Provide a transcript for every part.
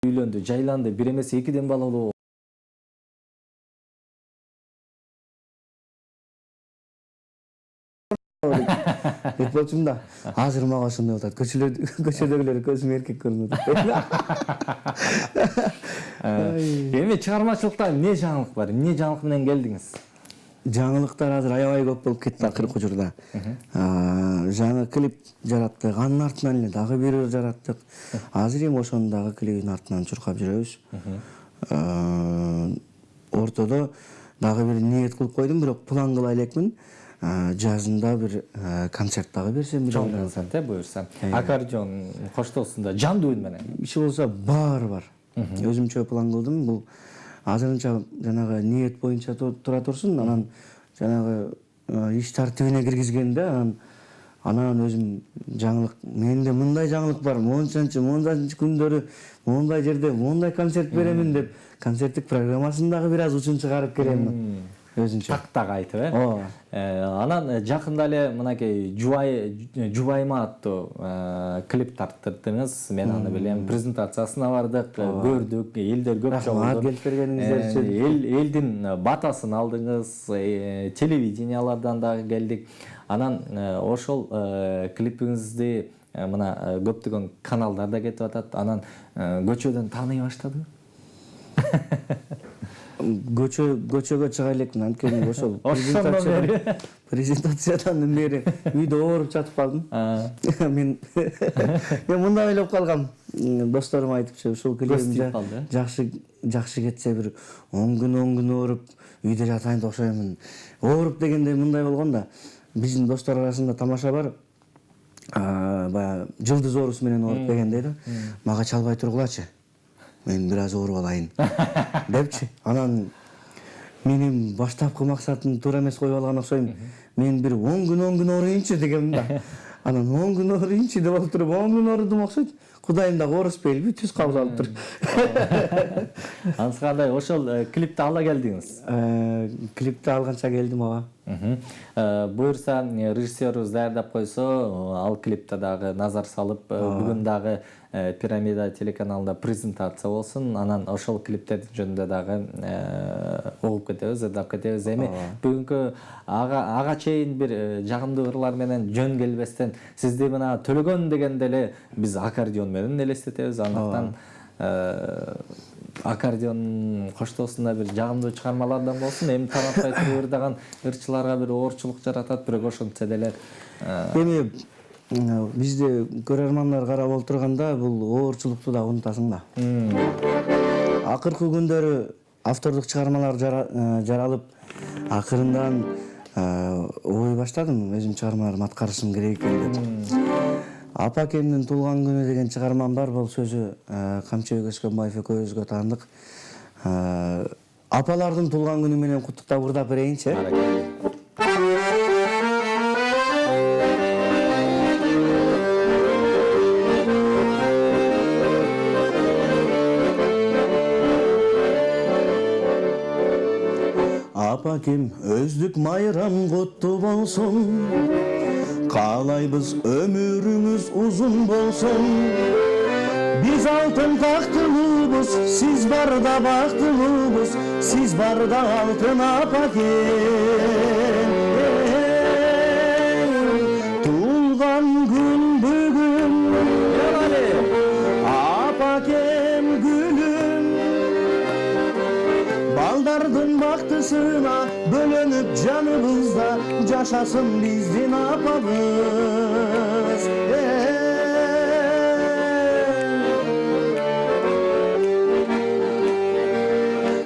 үйлөндү, жайланды, бир эмес экиден балалуу. Болчумун да. Азыр мага ошондой болот. Көчөдөгүлөр көзүмө эркек көрүнөт. Эми чыгармачылыкта эмне жаңылык бар? Эмне жаңылык менен келдиңиз? Жаңылыктар азыр аябай көп болуп кетти акыркы учурда. Жаңы клип жараттык, анын артынан эле дагы бирөө жараттык. Азыр эми ошонун дагы клибин артынан чуркап жүрөбүз. Ортодо дагы бир ниет кылып койдум, бирок план кыла элекмин. Жазында бир концерт дагы берсем деп ойлойм. Концерт буюрса. Аккордеон коштоосунда жандуу үн менен. Иши болсо баары бар. Өзүмчө план кылдым. Бул азырынча жанагы ниет боюнча тура турсун, анан жанагы иш тартибине киргизгенде анан өзүм жаңылык, менде мындай жаңылык бар, мончанчы күндөрү мондай жерде мондай концерт беремин деп концерттик программасын дагы бир аз учун чыгарып келем. Өзүнчө так айтып, анан жакында эле мынакей Жубайма аттуу клип тарттырдыңыз. Мен аны билем, презентациясына бардык, көрдүк, элдер көп чогулду. Келип бергениңиздер үчүн Элдин батасын алдыңыз, телевидениялардан дагы келдик. Анан ошол клипиңизди мына көптөгөн каналдарда кетип атат. Анан көчөдөн тааный баштадыбы? Көчөгө чыга элекмин, анткени ошол презентациядан бери үйдө ооруп жатып калдым. Мен мындай ойлоп калгам. Досторум айтыпчы, ушул клибим жакшы кетсе бир 10 күн ооруп үйдө жатайын деп окшоймун. Ооруп дегенде мындай болгон да, биздин достор арасында тамаша бар. Баягы жылдыз оорусу менен ооруп дегендей да. Мага чалбай тургулачы. Мен бир аз ооруп алайын депчи. Анан менин баштапкы максатым туура эмес коюп алган окшойм. Мен бир 10 күн ооруйунчу дегем да. Анан 10 күн ооруйунчу деп алып туруп 10 күн оорудум окшойт. Кудайым дагы оорушпайлы, түз кабыл алып тур. Анысы кандай? Ошол клипти ала келдиңиз? Клипти алганча келдим, ооба. Буюрса режиссерибиз даярдап койсо, ал клипте дагы назар салып, бүгүн дагы Пирамида телеканалында презентация болсун. Анан ошол клиптердин жөнүндө дагы угуп кетебиз, ырдап кетебиз. Эми бүгүнкү ага чейин бир жагымдуу ырлар менен жөн келбестен сизди мына Төлөгөн дегенде эле биз аккордеон менен элестетебиз. Андыктан аккордеон коштоосунда бир жагымдуу чыгармалардан болсун. Эми таратпай туруп ырдаган ырчыларга бир оорчулук жаратат, бирок ошентсе деле эми бизде көрөрмандар карап отурганда бул оорчулукту да унутасың да. Акыркы күндөрү автордук чыгармалар жаралып, акырындан ой баштадым, өзүм чыгармаларымды аткарышым керек экен деп. Апакемдин туулган күнү деген чыгармам бар, бул сөзү Камчыбек Өскөнбаев экөөбүзгө таандык. Апалардын туулган күнү менен куттуктап ырдап берейинчи. Апакем өздүк майрам куттуу болсун, каалайбыз өмүрүңүз узун болсун. Биз алтын тактылуубуз, сиз барда бактылуубуз, сиз барда алтын апакем. Туулган күн бүгүн, апакем гүлүм, балдардын бактысына бөлөнүп жаныбызда жашасын биздин апабыз.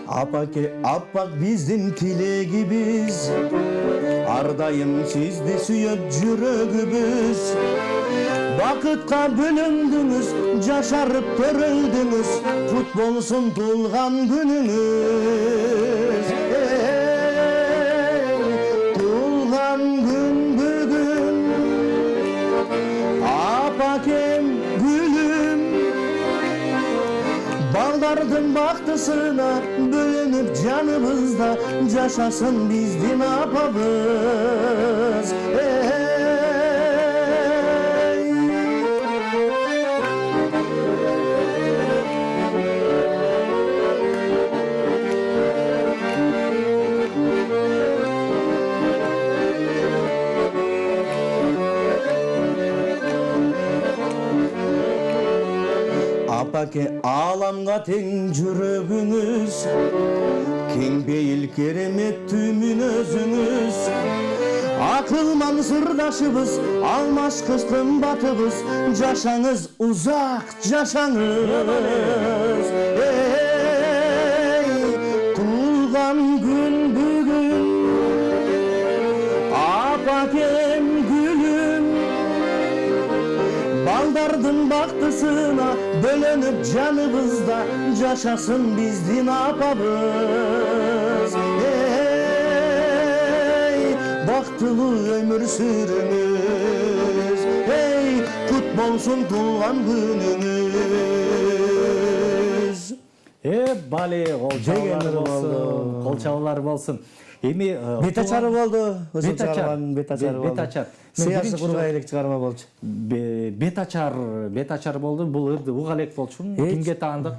Апаке аппак биздин тилегибиз, ар дайым сизди сүйөт жүрөгүбүз. Бакытка бөлөндүңүз, жашарып төрөлдүңүз, кут болсун туулган күнүңүз. Туулган күн бүгүн, апакем гүлүм, балдардын бактысына бөлөнүп жаныбызда жашасын биздин апабыз. аке аланга тең жүрөгүңүз, кең бейил кереметтүү мүнөзүңүз. Акылман сырдашыбыз, алмашкыс кымбатыбыз, жашаңыз узак, жашаңыз. Туулган күн бүгүн, апакем гүлүм, балдардын бактысына бөлөнүп жаныбызда жашасын биздин апабыз. Бактылуу өмүр сүрүңүз, кут болсун туулган күнүңүз. Бали, кол чабуулар болсун. Эми бет ачары болду. Бет ачар. Сыясы кургай элек чыгарма болчу. Бет ачар болду. Бул ырды уга элек болчумун. Кимге таандык?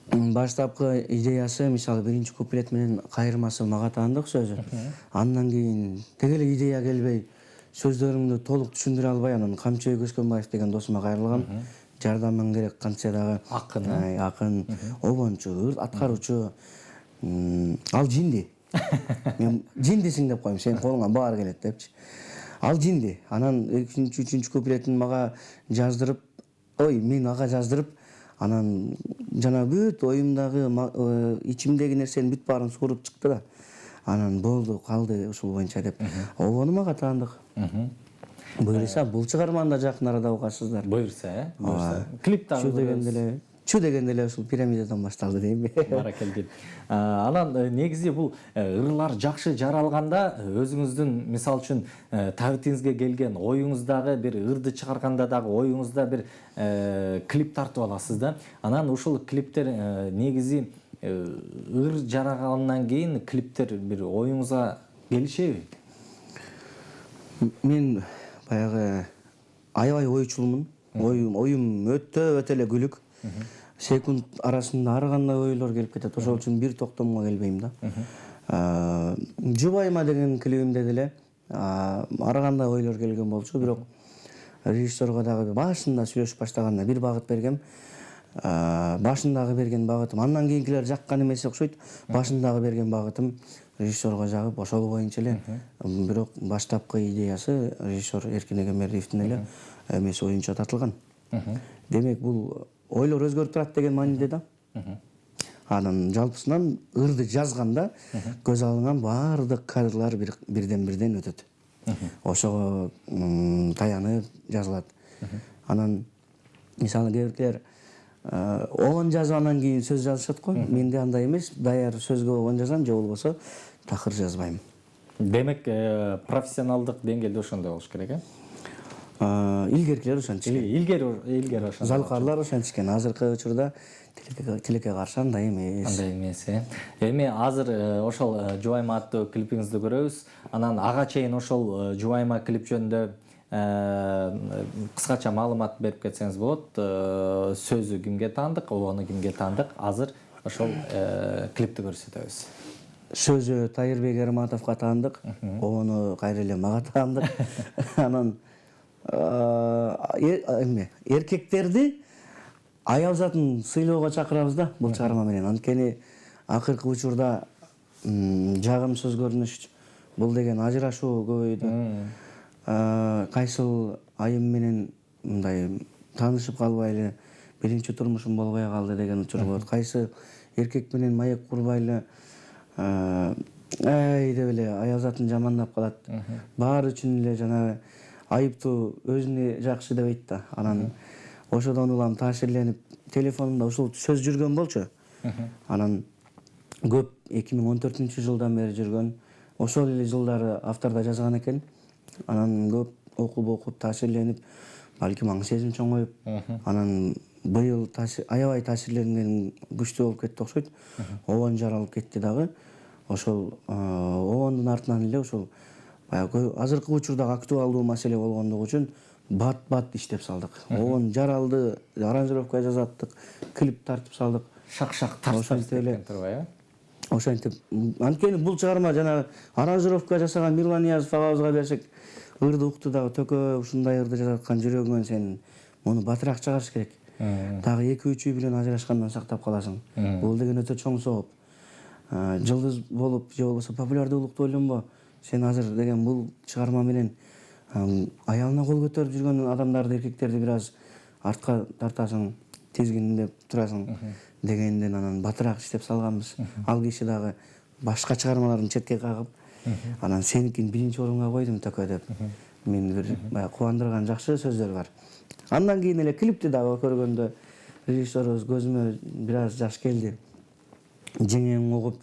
Баштапкы идеясы, мисалы, биринчи куплет менен кайырмасы мага таандык сөзү. Андан кийин теге эле идея келбей, сөздөрүмдү толук түшүндүрө албай, анан Камчыбек Өскөнбаев деген досума кайрылгам. Жардамың керек канча дагы акын, обончу, аткаруучу. Ал жинди. Мен жиндисиң деп коем, сенин колуңан баар келет депчи. Ал жинди. Анан 2-3 куплетин мага жаздырып, мен ага жаздырып, анан жана бүт оюмдагы, ичимдеги нерсенин бүт баарын сууруп чыкты да. Анан болду, калды ушул боюнча деп. Обону мага таандык. Буюрса, бул чыгарманы да жакын арада угасыздар. Буюрса, клип дагы. Чу дегенде эле ушул пирамидадан башталды дейм. Баракелди. Анан негизи бул ырлар жакшы жаралганда, өзүңүздүн мисал үчүн табитиңизге келген оюңуздагы бир ырды чыгарганда дагы оюңузда бир клип тартып аласыз да. Анан ушул клиптер негизи ыр жарагандан кийин клиптер бир оюңузга келишеби? Мен баягы аябай оючулмун. Оюм өтө эле күлүк. Секунд арасында ар кандай ойлор келип кетет. Ошол үчүн бир токтомго келбейм да. Жубайма деген клибимде деле ар кандай ойлор келген болчу, бирок режиссерго дагы башында сүйлөшүп баштаганда бир багыт бергем. Башындагы берген багытым, андан кийинкилер жаккан эмес окшойт. Башындагы берген багытым режиссерго жагып, ошол боюнча эле. Бирок баштапкы идеясы режиссер Эркин Эгембердиевдин эле эмеси боюнча тартылган. Демек бул ойлор өзгөрүп турат деген мааниде да. Анан жалпысынан ырды жазганда көз алынган баардык кадрлар бирден өтөт. Ошого таянып жазылат. Анан мисалы кээ бирлер огон жазып анан кийин сөз жазышат го. Менде андай эмес, даяр сөзгө огон жазам, же болбосо такыр жазбайм. Демек профессионалдык деңгээлде ошондой болуш керек, э? Илгеркилер ошентишкен. Илгери ошондой. Залкарлар ошентишкен. Азыркы учурда тилекке каршы андай эмес. Андай эмес, э. Эми азыр ошол Жубайма аттуу клипиңизди көрөбүз. Анан ага чейин ошол Жубайма клип жөнүндө кыскача маалымат берип кетсеңиз болот. Сөзү кимге таандык, обону кимге таандык? Азыр ошол клипти көрсөтөбүз. Сөзү Тайырбек Эрматовго таандык, обону кайра эле мага таандык. Анан эркектерди аял затын сыйлоого чакырабыз да бул чыгарма менен. Анткени акыркы учурда жагымсыз көрүнүш бул деген ажырашуу көбөйдү. Кайсыл айым менен мындай таанышып калбай эле биринчи турмушум болбой калды деген учур болот. Кайсы эркек менен маек курбай эле деп эле аял затын жамандап калат. Баары үчүн эле жанагы айыптуу өзүнө жакшы дебейт да. Анан ошодон улам таасирленип телефонумда ушул сөз жүргөн болчу. Анан көп 2014-жылдан бери жүргөн. Ошол эле жылдары авторда жазган экен. Анан көп окуп таасирленип, балким аң сезим чоңоюп, анан быйыл аябай таасирленген күчтүү болуп кетти окшойт. Обон жаралып кетти дагы. Ошол обондун артынан эле ошол азыркы учурдагы актуалдуу маселе болгондугу үчүн бат иштеп салдык. Обон жаралды, аранжировка жасаттык, клип тартып салдык. Шак тартып эле турбайбы? Ошентип, анткени бул чыгарма жана аранжировка жасаган Мирлан Ниязов агабызга берсек, ырды укту дагы төкө ушундай ырды жазаткан жүрөгүңөн сенин муну батыраак чыгарыш керек. Дагы 2-3 үй менен ажырашкандан сактап каласың. Бул деген өтө чоң сооп. Жылдыз болуп же болбосо популярдуулукту ойлонбо. Сен азыр деген бул чыгарма менен аялына кол көтөрүп жүргөн адамдарды, эркектерди бир аз артка тартасың, тизгиндеп турасың дегенден анан батыраак иштеп салганбыз. Ал киши дагы башка чыгармаларын четке кагып, анан сеникин биринчи орунга койдум төкө деп. Мени бир баягы кубандырган жакшы сөздөр бар. Андан кийин эле клипти дагы көргөндө режиссерыбыз көзүмө бир аз жаш келди. Жеңең угуп,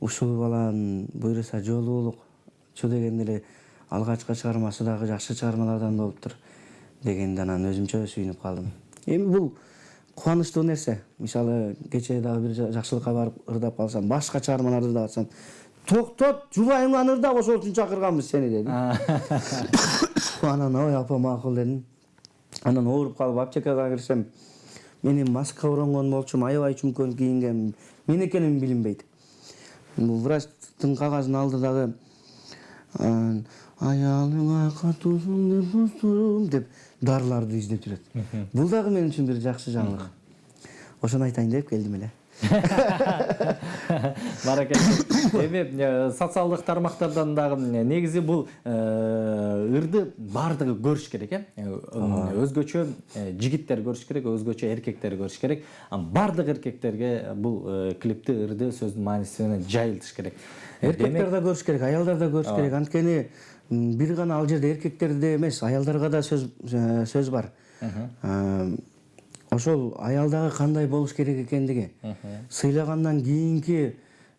ушул баланын буйруса жоолуулукчу дегенде эле алгачкы чыгармасы дагы жакшы чыгармалардан болуптур дегенде анан өзүмчө сүйүнүп калдым. Эми бул кубанычтуу нерсе. Мисалы, кечээ дагы бир жакшылыкка барып ырдап калсам, башка чыгармаларды да атсам, токтот, жубайыңан ырдап, ошол үчүн чакырганбыз сени деди. Анан ой апа макул дедим. Анан ооруп калып аптекага кирсем, менин маска оронгон болчум, аябай чүмкөн кийинген, мен экеним билинбейт. Бул врачтын кагазын алды дагы аялыңа катуусун деп досторум деп дарыларды издеп жүрөт. Бул дагы мен үчүн бир жакшы жаңылык. Ошону айтайын деп келдим эле. Баракалла. Эми социалдык тармактардан дагы негизи бул ырды бардыгы көрүш керек, өзгөчө жигиттер көрүш керек, өзгөчө эркектер көрүш керек. Бардык эркектерге бул клипти, ырды сөздүн мааниси менен жайылтыш керек. Эркектер да көрүш керек, аялдар да көрүш керек. Анткени бир гана ал жерде эркектерде эмес, аялдарга да сөз бар. Ошол аялдагы кандай болуш керек экендиги, сыйлагандан кийинки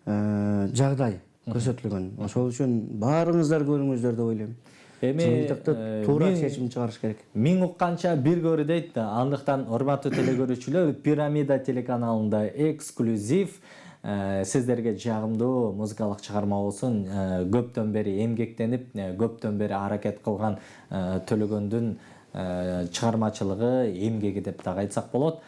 жагдай көрсөтүлгөн. Ошол үчүн баарыңыздар көрүңүздөр деп ойлойм. Чындыкты туура чечим чыгарыш керек. Миң укканча бир көрү дейт. Андыктан урматтуу телекөрүүчүлөр, Пирамида телеканалында эксклюзив сиздерге жагымдуу музыкалык чыгарма болсун. Көптөн бери эмгектенип, көптөн бери аракет кылган Төлөгөндүн чыгармачылыгы, эмгеги деп дагы айтсак болот.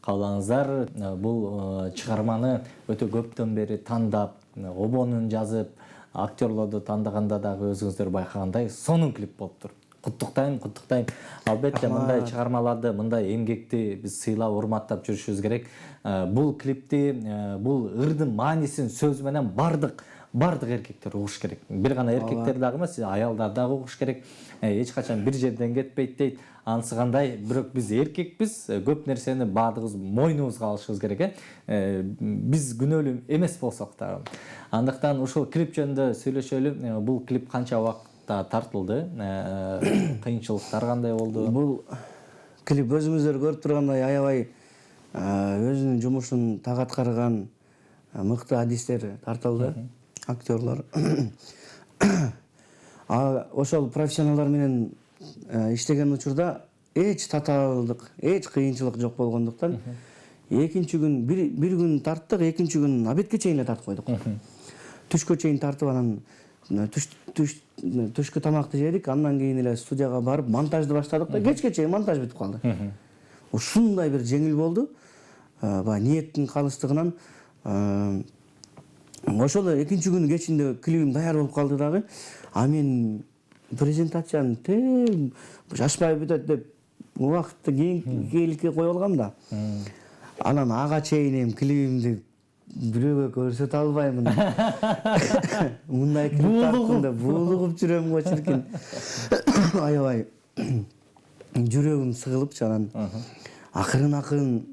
Калаңыздар, бул чыгарманы өтө көптөн бери тандап, обонун жазып, актерлорду тандаганда дагы өзүңүздөр байкагандай сонун клип болуптур. Куттуктайм. Албетте мындай чыгармаларды, мындай эмгекти биз сыйлап, урматтап жүрүшүбүз керек. Бул клипти, бул ырдын маанисин сөз менен бардык эркектер угуш керек. Бир гана эркектер дагы эмес, аялдар дагы угуш керек. Эч качан бир жерден кетпейт дейт. Анысы кандай, бирок биз эркекпиз, көп нерсени баардыгыбыз мойнубузга алышыбыз керек. Биз күнөөлүү эмес болсок дагы. Андыктан ушул клип жөнүндө сүйлөшөлү. Бул клип канча убакытта тартылды? Кыйынчылыктар кандай болду? Бул клип өзүңүздөр көрүп тургандай аябай өзүнүн жумушун так аткарган мыкты адистер тартылды, актерлор. Ошол профессионалдар менен иштеген учурда эч татаалдык, эч кыйынчылык жок болгондуктан экинчи күн бир күн тарттык, экинчи күн обедке чейин эле тартып койдук. Түшкө чейин тартып, анан түшкү тамакты жедик, андан кийин эле студияга барып монтажды баштадык да кечке чейин монтаж бүтүп калды. Ушундай бир жеңил болду. Баягы ниеттин калыстыгынан ошол экинчи күнү кечинде клибим даяр болуп калды дагы. А мен презентацияны жашпай бүтөт деп убакытты кейинкиликке коюп алгам да. Анан ага чейин эми клибимди бирөөгө көрсөтө албаймын. Мындай клип тартканда булугуп жүрөм го чиркин. Аябай жүрөгүм сыгылыпчы, анан акырын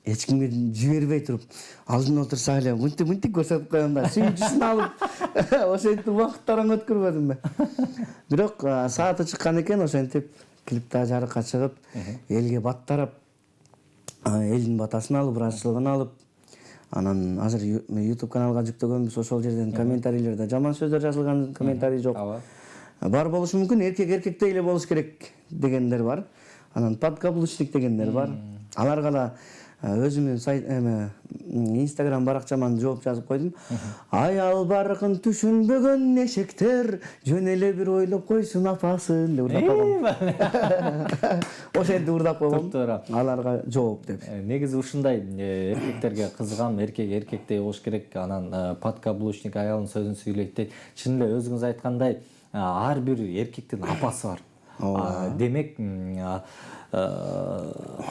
эч кимге жибербей туруп, алдына отурса эле мынтип көрсөтүп коем да, сүйүүчүсүн алып, ошентип убакыттарын өткөрбөдүм да. Бирок сааты чыккан экен, ошентип клипте жарыкка чыгып, элге баттарап, элдин батасын алып, ыраазычылыгын алып, анан азыр YouTube каналга жүктөгөнбүз. Ошол жерден комментарийлерде жаман сөздөр жазылган комментарий жок. Бар болушу мүмкүн, эркектей эле болуш керек дегендер бар. Анан подкаблучник дегендер бар. Аларга да өзүмдүн сайт Instagram баракчаман жооп жазып койдум. Аял баркын түшүнбөгөн эшектер жөн эле бир ойлоп койсун апасын деп урдап койгом. Ошентип урдап койгом. Аларга жооп деп. Негизи ушундай эркектерге кызыгам, эркектей болуш керек. Анан подкаблучник аялдын сөзүн сүйлөйт дейт. Чын эле өзүңүз айткандай, ар бир эркектин апасы бар. Демек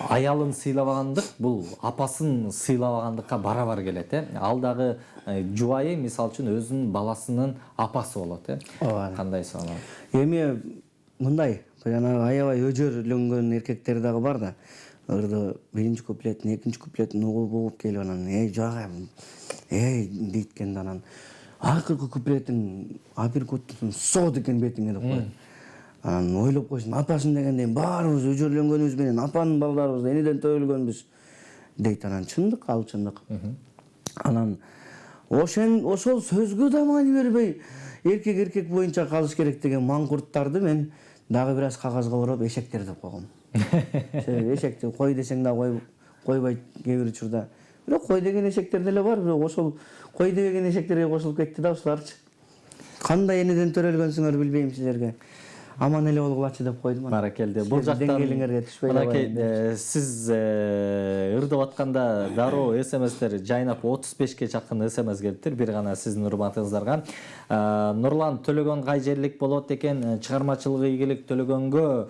аялын сыйлабагандык бул апасын сыйлабагандыкка барабар келет. Ал дагы жубайы мисалы үчүн өзүнүн баласынын апасы болот. Кандай сонун. Эми мындай жанагы аябай өжөрлөнгөн эркектер дагы бар да. Ырды биринчи куплеттин, экинчи куплеттин угуп келип анан жага дейт экен да анан акыркы куплеттин апперкуттун сот экен бетиңе деп коет. Анан ойлоп койсун, апасын дегенде баарыбыз өжөрлөнгөнүбүз менен апанын балдарыбыз энеден төрөлгөнбүз дейт. Анан чындык, ал чындык. Анан ошол сөзгө да маани бербей эркек боюнча калыш керек деген маңкурттарды мен дагы бир аз кагазга ороп эшектер деп койгом. Эшекти кой десең да койбойт кээ бир учурда. Бирок кой деген эшектер деле бар, бирок ошол кой деген эшектерге кошулуп кетти да ушуларчы. Кандай энеден төрөлгөнсүңөр билбейм силерге. Аман эле болгулачы деп койдум. Баракелде. Бул жактан деңгээлиңерге түшпөй эле. Сиз ырдап атканда дароо СМСтер жайнап 35ке жакын СМС келиптир. Бир гана сиздин урматыңыздарга. Нурлан Төлөгөн кайжерлик болот экен, чыгармачылыгы ийгилик Төлөгөнгө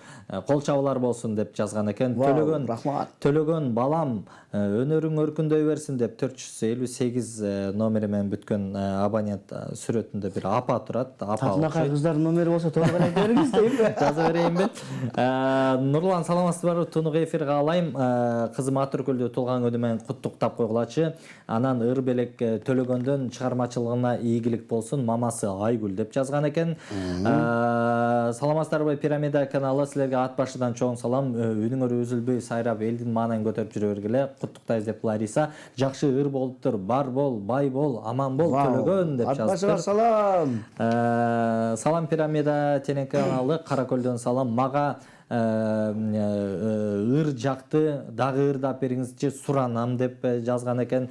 кол чабуулар болсун деп жазган экен. Төлөгөн, рахмат. Төлөгөн балам, өнөрүң өркүндөй берсин деп 458 номери менен бүткөн абонент сүрөтүндө бир апа турат. Татынакай кыздардын номери болсо туура берип бериңиз дейм. Жаза берейинби? Нурлан саламатсызбы? Тунук эфирге алайм. Кызым Атыркөлдө туулган күнү менен куттуктап койгулачы. Анан ыр белек Төлөгөндөн чыгармачылыгына ийгилик болсун. Мамасы Айгүл деп жазган экен. Саламатсыздарбы? Пирамида каналы силерге ат башыдан чоң салам. Үнүңөр үзүлбөй сайрап элдин маанайын көтөрүп жүрө бергиле. Куттуктайбыз деп Лариса. Жакшы ыр болуптур. Бар бол, бай бол, аман бол Төлөгөн деп жазды. Ат башыга салам. Салам Пирамида телеканалы Каракөлдөн салам. Мага ыр жакты, дагы ырдап бериңизчи суранам деп жазган экен.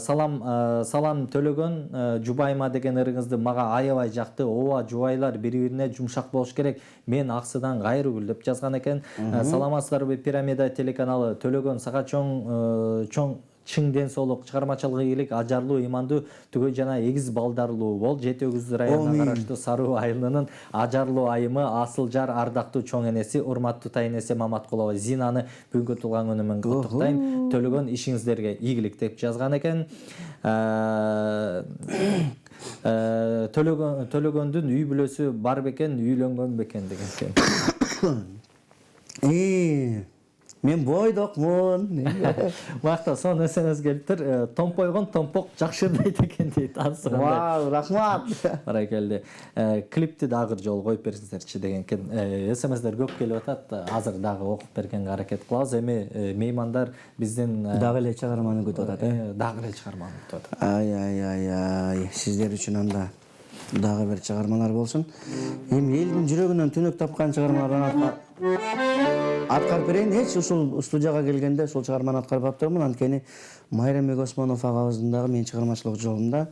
Салам Төлөгөн, жубайма деген ырыңызды мага аябай жакты. Ооба, жубайлар бири-бирине жумшак болуш керек. Мен Аксыдан Кайрыгүл деп жазган экен. Саламатсыздарбы Пирамида телеканалы. Төлөгөн сага чоң чың ден соолук, чыгармачылыгы ийгилик, ажарлуу, ыймандуу, түгөй жана эгиз балдарлуу бол. Жети Өгүз районуна караштуу Саруу айылынын ажарлуу айымы, асыл-жар, ардактуу чоң энеси, урматтуу тайнеси Маматкулова Зинаны бүгүнкү туулган күнү менен куттуктайм. Төлөгөн ишиңиздерге ийгилик деп жазган экен. Төлөгөндүн үй бүлөсү бар бекен, үйлөнгөн бекен деген экен. Мен бойдокмун. Вакта сон СМС келиптир. Томпойгон томпок жакшы ырдайт экен дейт. Вау, рахмат. Баракелде. Клипти дагы жолу коюп берсиңерчи деген экен. СМСдер көп келип атат. Азыр дагы окуп бергенге аракет кылабыз. Эми меймандар биздин дагы эле чыгарманы күтүп атат. Дагы эле чыгарманы күтүп атат. Ай. Сиздер үчүн анда дагы бир чыгармалар болсун. Эми элдин жүрөгүнөн түнөк тапкан чыгармалардан аткарып берейин. Ушул студияга келгенде ушул чыгарманы аткарып аптырмын. Анткени Майрамбек Осмонов агабыздын дагы менин чыгармачылык жолумда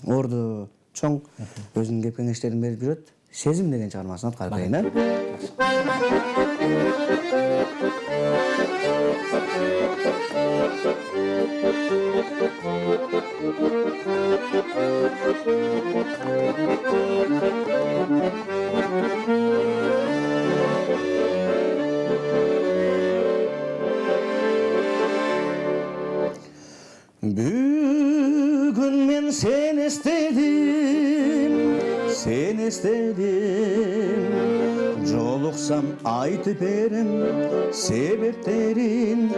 орду чоң өзүнүн кеп кеңештерин берип жүрөт. Сезим деген чыгармасын аткарып берейин. Бүгүн мен сени эстедим, жолуксам айтып берем себептерин.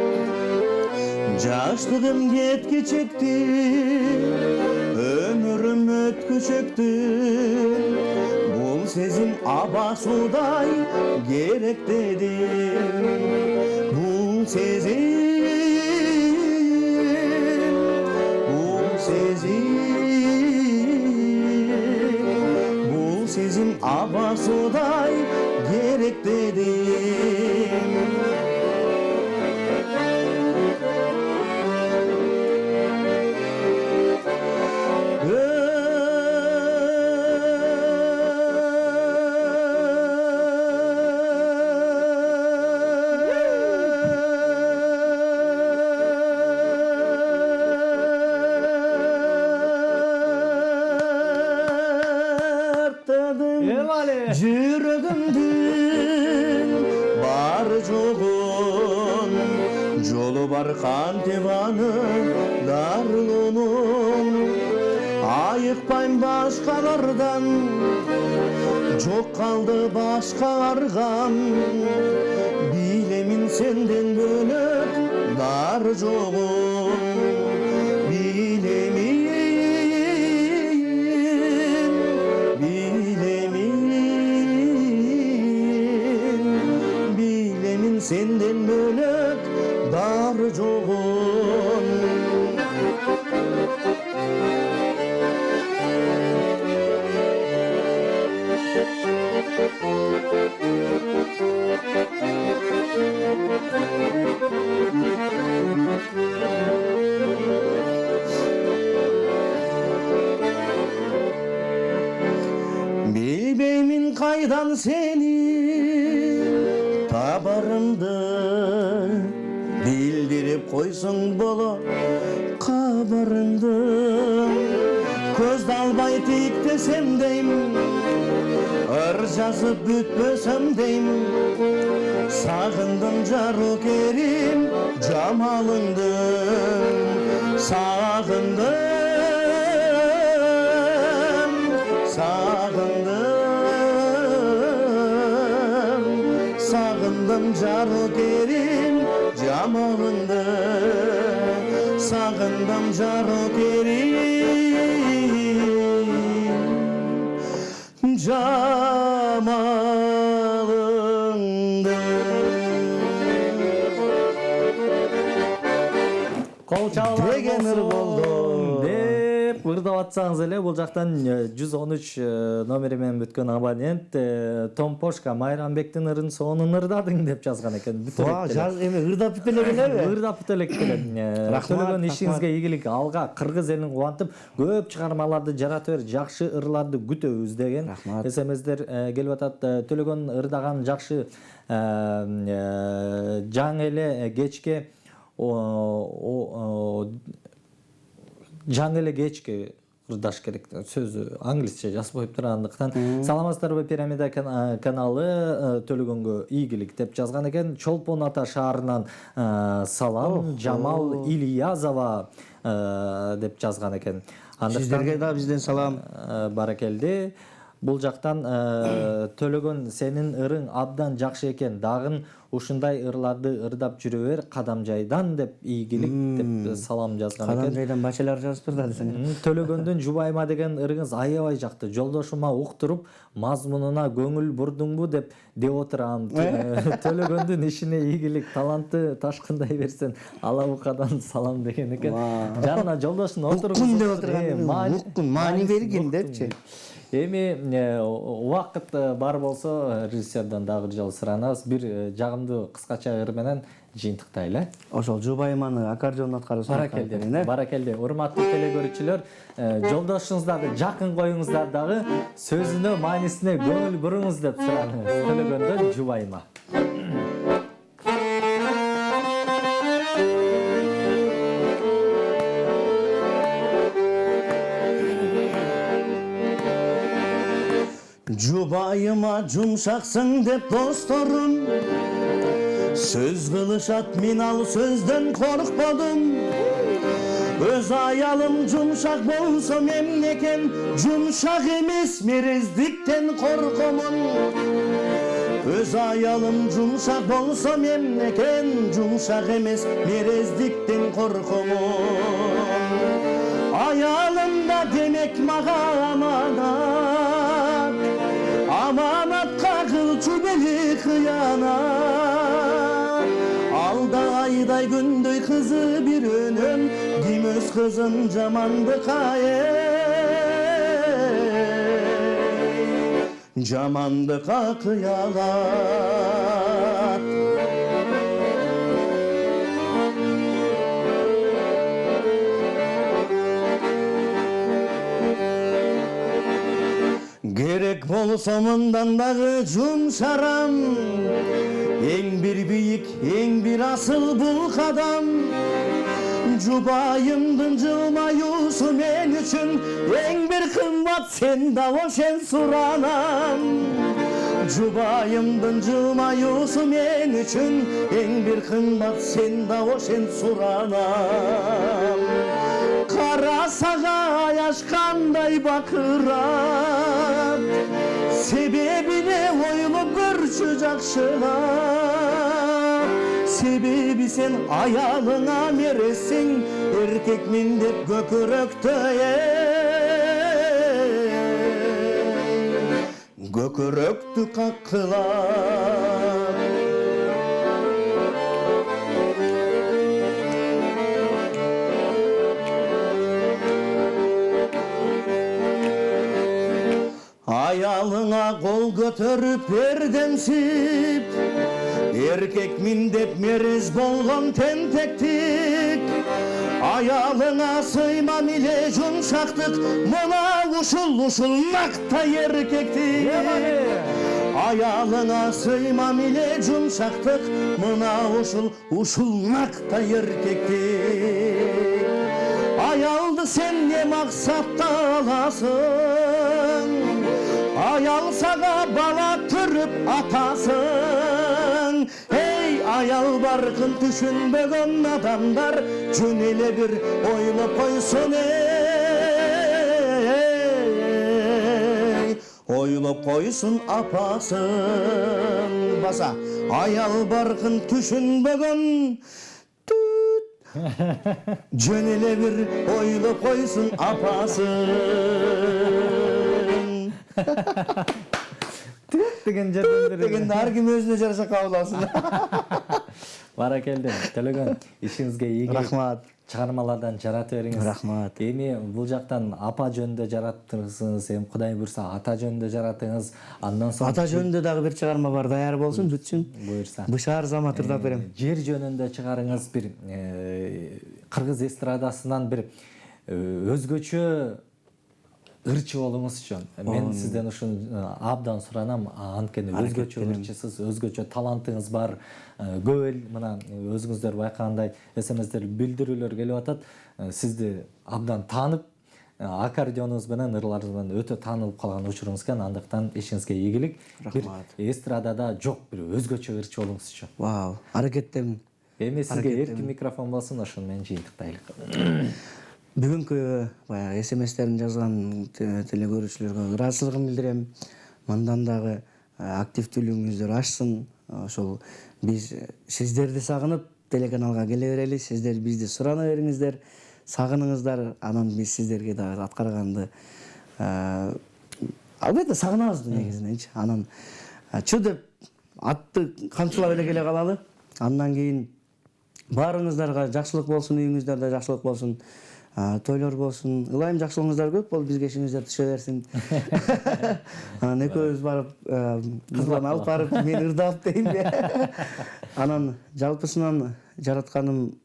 Жаштыгым кеткичекти, өмүрүм өткүчөктү. Бул сезим аба судай керек дедим. Бул сезим аба судай керек дедим. жүрөгүмдүн бар жогун жолу бар кантип аны дарылоонун айыкпайм башкалардан жок калды башка аргам билемин сенден бөлөк дар жогун билемин senden bölök dar jogun bilbeymin kaydan seni tabarımdı bildirip koysun bolo kabarındı Közde albay tik desem deyim ır жазып bütmösem deyim Sağındım Carukerim Camalındı Sağındım Sağındım Carukerim Camalındı Sağındım Carukerim Camalındı Кол чабуулар Дегенер болду деп ырдап атсаңыз эле бул жактан 113 номери менен бүткөн абонент Томпошка Майрамбектин ырын сонун ырдадың деп жазган экен. эме ырдап бүт элек элеби? Ырдап бүт элек экен. Төлөгөн ишиңизге ийгилик, алга кыргыз элин кубантып, көп чыгармаларды жарата бер, жакшы ырларды күтөбүз деген СМСдер келип атат. Төлөгөн ырдаган жакшы жаңы эле кечке жаңы эле кечке ырдаш керек сөзү англисче жазып коюп тургандыктан саламатсыздарбы пирамида каналы Төлөгөнгө ийгилик деп жазган экен. Чолпон ата шаарынан салам Жамал Ильязова деп жазган экен. Сиздерге да бизден салам. Баракелди. Бул жактан Төлөгөн сенин ырың абдан жакшы экен. Дагы ушундай ырларды ырдап жүрө бер Кадамжайдан деп ийгилик деп салам жазган экен. Кадамжайдан бачалар жазып турду десең. Төлөгөндүн Жубайма деген ырыңыз аябай жакты. Жолдошума уктуруп, мазмунуна көңүл бурдуңбу деп отурам. Төлөгөндүн ишине ийгилик, таланты ташкындай берсен, Алабукадан салам деген экен. Жанына жолдошун отургузуп деп отурган. Маани бергин депчи. Эми убакыт бар болсо режиссерден дагы жол суранабыз. Бир жагымдуу кыскача ыр менен жыйынтыктайлы. Ошол Жубайманы аккордеон аткарууну Баракелди. Урматтуу телекөрүүчүлөр, жолдошуңуздарды жакын коюңуздар дагы сөзүнө, маанисине көңүл буруңуз деп суранабыз. Төлөгөндөн Жубайма. Жубайыма жумшаксың деп досторум сөз кылышат, мен ал сөздөн коркподум. Өз аялым жумшак болсо мемнекен, жумшак эмес мерездиктен коркомун. Өз аялым жумшак болсо мемнекен, жумшак эмес мерездиктен коркомун. Аялым да демек мага аманат, аманатка кылчу бели кыянат. Алда айдай күндөй кызы бир өнөм, ким өз кызын жамандыкка жамандыкка кыялат. Керек болсо мындан дагы жумшарам, эң бир бийик, эң бир асыл бул кадам. Жубайымдын жылмаюусу мен үчүн эң бир кымбат, сен да ошен суранам. Жұбайымдың жылмаюсы мен үшін ең бір қымбат сен да сен сұранам. Қара сағаяш қандай бақырат, себебіне ойлып көрші жақшылап. Себебі сен аялыңа мересің, еркекмін деп көкіректі көкіректі қаққылап. Аялыңа қол көтеріп бердемсіп, еркекмін деп мерез болған тентектік. Аялыңа сыймам иле жұмсақтық, мына ұшыл мақта еркектік. Аялыңа сыймам иле жұмсақтық, мына ұшыл мақта еркектік. Аялды сен не мақсатта аласың, аял саға бала түріп атасың. Ей, аял барқын түшінбеген адамдар, жөнеле бір ойлап қойсын. Ойлап қойсын апасын. Баса, аял барқын түшінбеген жөнеле бір ойлап қойсын апасын. деген жерден дегенде әркім өзіне жараша қабыл алсын. Баракелді. Төлөгөн, ишиңизге ийгилик. Рахмат. Чыгармалардан жарата бериңиз. Рахмат. Эми бул жактан апа жөнүндө жараттыңыз, эми Кудай буйрса ата жөнүндө жаратыңыз. Андан соң Ата жөнүндө дагы бир чыгарма бар, даяр болсун, бүтсүн. Буйрса. Бышаар зама тырдап берем. Жер жөнүндө чыгарыңыз, бир кыргыз эстрадасынан бир өзгөчө ырчы болуңуз үчүн мен сизден ушуну абдан суранам. Анткени өзгөчө ырчысыз, өзгөчө талантыңыз бар. Көп эл мына өзүңүздөр байкагандай СМСдер билдирүүлөр келип атат. Сизди абдан таанып, аккордеонуңуз менен, ырларыңыз менен өтө таанылып калган учуруңуз экен. Андыктан ишиңизге ийгилик. Бир эстрадада жок бир өзгөчө ырчы болуңуз үчүн. Вау, аракеттем. Эми сизге эркин микрофон болсун, ошону менен жыйынтыктайлык. Бүгүнкү баягы СМСтерин жазган телекөрүүчүлөргө ыраазычылыгымды билдирем. Мындан дагы активдүүлүгүңүздөр ашсын. Ошол биз сиздерди сагынып телеканалга келе берели. Сиздер бизди сурана бериңиздер, сагыныңыздар. Анан биз сиздерге дагы аткарганды албетте сагынабыз негизиненчи. Анан чу деп атты камчылап эле келе калалы. Андан кийин баарыңыздарга жакшылык болсун, үйүңүздөрдө жакшылык болсун. Тойлор болсун. Ылайым жакшылыгыңыздар көп болуп бизге ишиңиздер түшө берсин. Анан экөөбүз барып кызлан алып барып мен ырдап дейинби. Анан жалпысынан жаратканым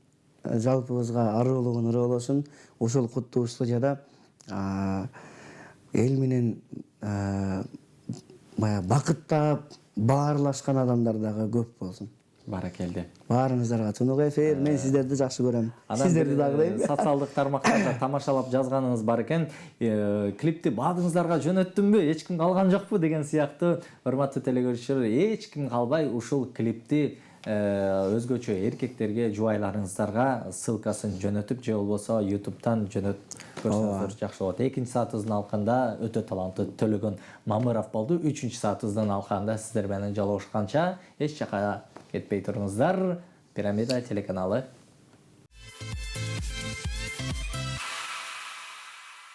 жалпыбызга арылуугун ыры болосун. Ушул куттуу студияда эл менен баягы бакыттап баарлашкан адамдар дагы көп болсун. Баракелди. Баарыңыздарга тунук эфир. Мен сиздерди жакшы көрөм. Сиздерди дагы дейм. Социалдык тармактарда тамашалап жазганыңыз бар экен. Клипти баадыңыздарга жөнөттүмбү, эч ким калган жокпу деген сыяктуу. Урматтуу телекөрүүчүлөр, эч ким калбай ушул клипти өзгөчө эркектерге, жубайларыңыздарга ссылкасын жөнөтүп, же болбосо YouTube'тан жөнөтүп көрсөңүздөр жакшы болот. Экинчи саатыбыздын алканда өтө таланттуу Төлөгөн Мамыров болду. Үчүнчү саатыбыздын алканда сиздер менен жолугушканча эч жака кетпей туруңуздар. Пирамида телеканалы